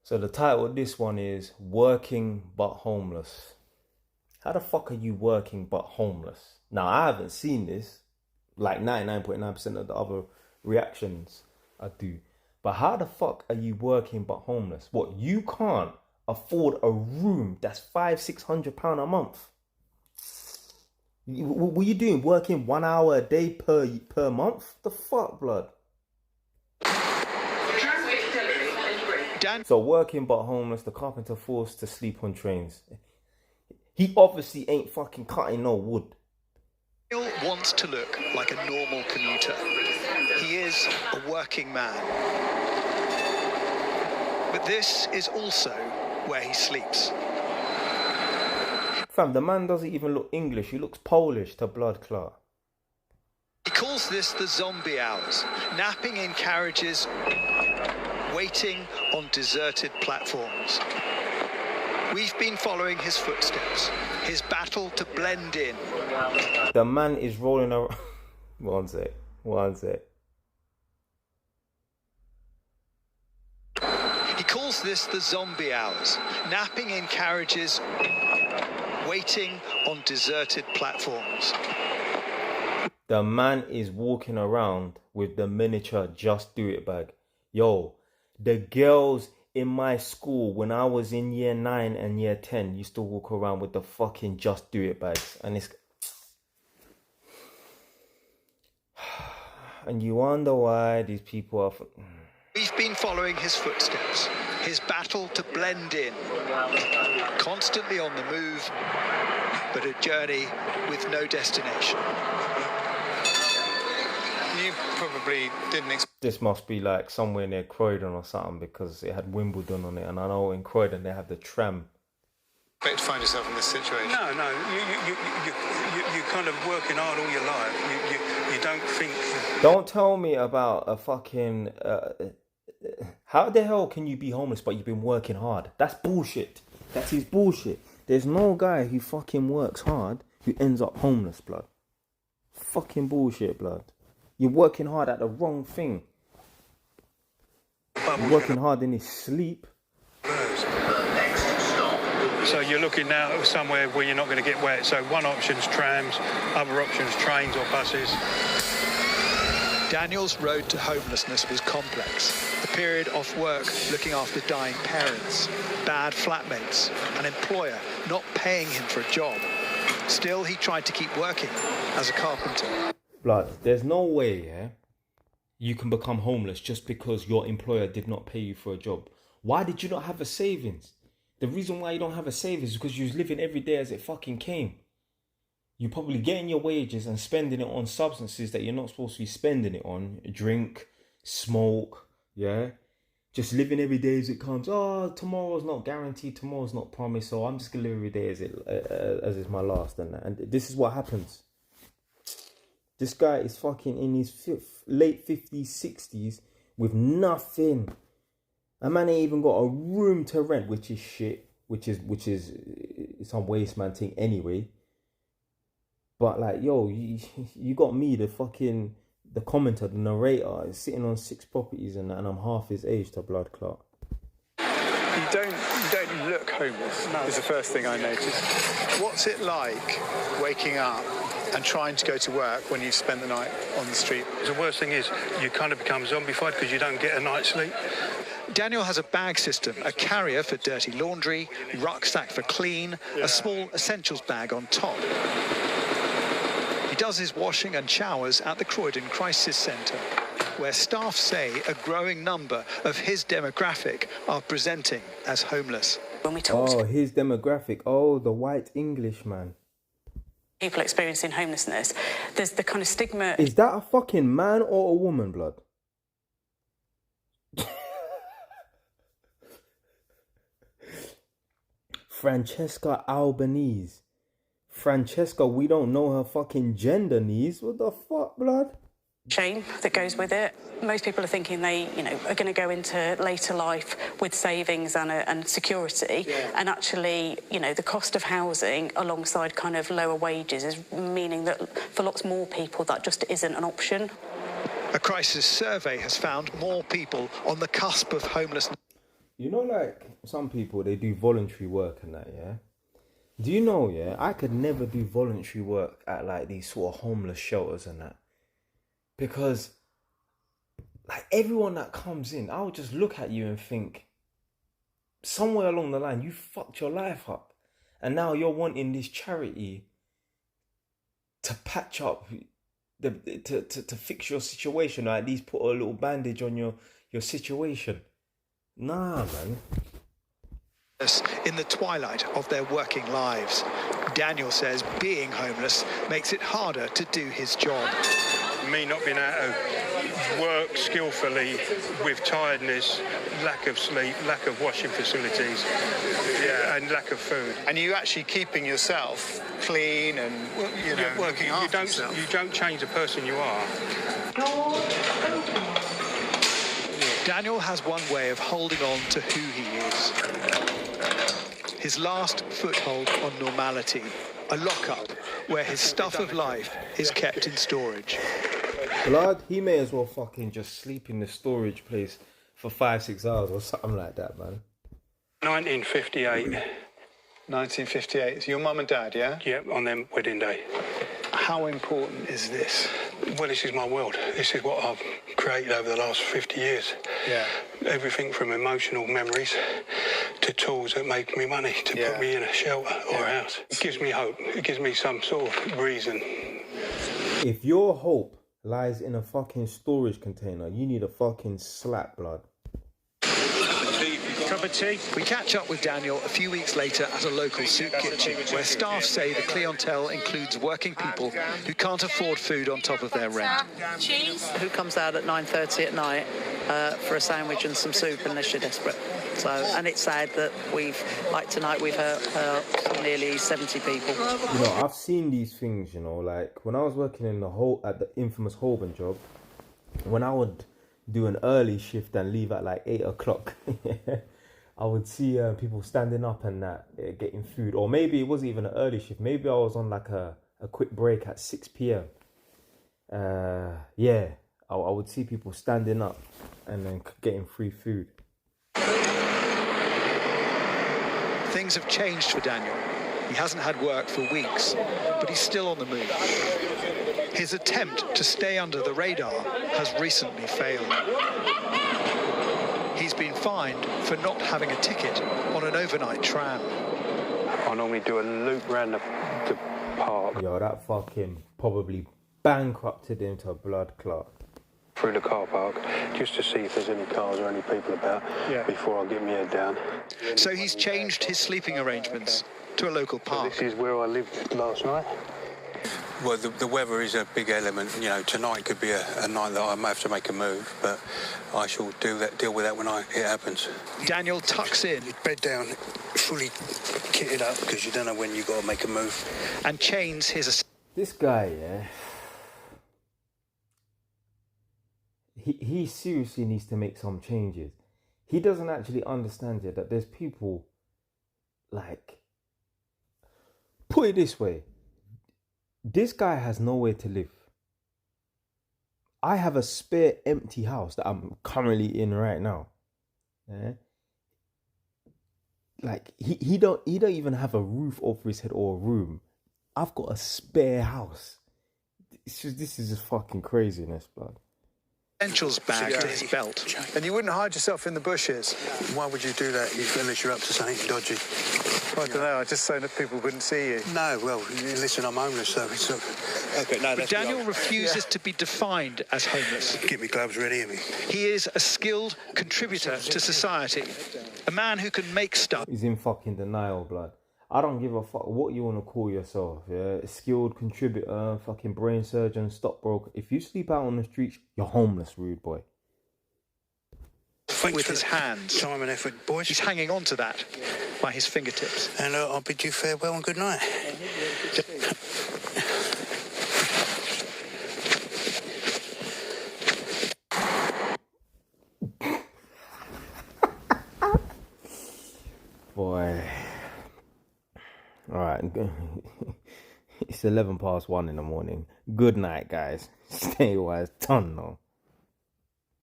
So the title of this one is Working But Homeless. How the fuck are you working but homeless? Now, I haven't seen this. Like 99.9% of the other reactions I do. But how the fuck are you working but homeless? What, you can't afford a room that's £500-600 a month? What are you doing? Working 1 hour a day per month? The fuck, blood? So working but homeless, the carpenter forced to sleep on trains. He obviously ain't fucking cutting no wood. Daniel wants to look like a normal commuter. He is a working man. But this is also where he sleeps. Fam, the man doesn't even look English. He looks Polish to blood clot. He calls this the zombie hours, napping in carriages, waiting on deserted platforms. We've been following his footsteps, his battle to blend in. The man is rolling around. One sec. He calls this the zombie hours, napping in carriages, waiting on deserted platforms. The man is walking around with the miniature Just Do It bag. Yo, the girls in my school when I was in year 9 and year 10 used to walk around with the fucking Just Do It bags. And you wonder why these people are... We've been following his footsteps, his battle to blend in, constantly on the move, but a journey with no destination. You probably didn't expect... This must be like somewhere near Croydon or something, because it had Wimbledon on it, and I know in Croydon they have the tram. to find yourself in this situation. No. You're kind of working hard all your life. You don't think... Don't tell me about a fucking... how the hell can you be homeless but you've been working hard? That's bullshit. That is bullshit. There's no guy who fucking works hard who ends up homeless, blood. Fucking bullshit, blood. You're working hard at the wrong thing. You're working hard in his sleep. So you're looking now at somewhere where you're not going to get wet. So one option's trams, other option's trains or buses. Daniel's road to homelessness was complex. The period off work looking after dying parents, bad flatmates, an employer not paying him for a job. Still, he tried to keep working as a carpenter. Blood, there's no way, you can become homeless just because your employer did not pay you for a job. Why did you not have a savings? The reason why you don't have a savings is because you was living every day as it fucking came. You're probably getting your wages and spending it on substances that you're not supposed to be spending it on. Drink, smoke, just living every day as it comes. Oh, tomorrow's not guaranteed, tomorrow's not promised, so I'm just gonna live every day as it's my last. And this is what happens. This guy is fucking in his late 50s, 60s with nothing. A man ain't even got a room to rent, which is shit, which is some waste man thing anyway. But like, yo, you got me, the commenter, the narrator, is sitting on 6 properties and I'm half his age to blood clot. You don't look homeless. No. Is the first thing I noticed. What's it like waking up and trying to go to work when you've spent the night on the street? The worst thing is you kind of become zombified because you don't get a night's sleep. Daniel has a bag system, a carrier for dirty laundry, rucksack for clean, a small essentials bag on top. He does his washing and showers at the Croydon Crisis Centre, where staff say a growing number of his demographic are presenting as homeless. When we talk to his demographic, the white English man. People experiencing homelessness, there's the kind of stigma. Is that a fucking man or a woman, blood? Francesca Albanese. Francesca, we don't know her fucking gender needs. What the fuck, blood? Shame that goes with it. Most people are thinking they, are going to go into later life with savings and security. Yeah. And actually, the cost of housing alongside kind of lower wages is meaning that for lots more people that just isn't an option. A crisis survey has found more people on the cusp of homelessness. You know, like some people, they do voluntary work and that, yeah? Do you know, yeah, I could never do voluntary work at like these sort of homeless shelters and that. Because like everyone that comes in, I'll just look at you and think, somewhere along the line, you fucked your life up. And now you're wanting this charity to patch up, to fix your situation, or at least put a little bandage on your situation. Nah, man. In the twilight of their working lives, Daniel says being homeless makes it harder to do his job. Me not being able to work skillfully with tiredness, lack of sleep, lack of washing facilities, and lack of food. And you actually keeping yourself clean and working after yourself. You don't change the person you are. Daniel has one way of holding on to who he is. His last foothold on normality, a lockup where his stuff of life is kept in storage. Blood, he may as well fucking just sleep in the storage place for 5-6 hours or something like that, man. 1958. 1958. So your mum and dad, yeah? Yeah, on their wedding day. How important is this? Well, this is my world. This is what I've created over the last 50 years. Yeah. Everything from emotional memories to tools that make me money to put me in a shelter or a house. It gives me hope. It gives me some sort of reason. If your hope lies in a fucking storage container, you need a fucking slap, blood. Cup of tea. We catch up with Daniel a few weeks later at a local soup kitchen where staff say the clientele includes working people who can't afford food on top of their rent. Cheese. Who comes out at 9:30 at night for a sandwich and some soup unless you're desperate. So, and it's sad that tonight we've hurt nearly 70 people. You know, I've seen these things, you know, like when I was working at the infamous Holborn job, when I would do an early shift and leave at like 8 o'clock, I would see people standing up and getting food. Or maybe it wasn't even an early shift. Maybe I was on like a quick break at 6 p.m. I would see people standing up and then getting free food. Things have changed for Daniel. He hasn't had work for weeks, but he's still on the move. His attempt to stay under the radar has recently failed. He's been fined for not having a ticket on an overnight tram. I normally do a loop round the park. Yo, that fucking probably bankrupted him to a blood clot. Through the car park, just to see if there's any cars or any people about before I get my head down. So he's changed his sleeping arrangements to a local park. This is where I lived last night. Well, the weather is a big element. You know, tonight could be a night that I may have to make a move, but I shall deal with that when it happens. Daniel tucks in. Bed down, fully kitted up, because you don't know when you've got to make a move. And chains his... This guy, yeah, he seriously needs to make some changes. He doesn't actually understand yet that there's people, like, put it this way, this guy has nowhere to live. I have a spare empty house that I'm currently in right now. Yeah? Like, he don't even have a roof over his head or a room. I've got a spare house. This is just fucking craziness, blood. Essentials bag to his belt. And you wouldn't hide yourself in the bushes? Why would you do that unless you're up to something dodgy? I don't know, just so that people wouldn't see you. No, well, listen, I'm homeless, so it's... Okay, no, but Daniel refuses to be defined as homeless. Get me gloves ready, Emmy. He is a skilled contributor to society. A man who can make stuff. He's in fucking denial, blood. I don't give a fuck what you want to call yourself, yeah? A skilled contributor, fucking brain surgeon, stockbroker. If you sleep out on the streets, you're homeless, rude boy. With his hands. Time and effort, boys. He's hanging on to that by his fingertips. And I'll bid you farewell and good night. Boy. Alright. It's 1:11 in the morning. Good night, guys. Stay wise. Ton, though.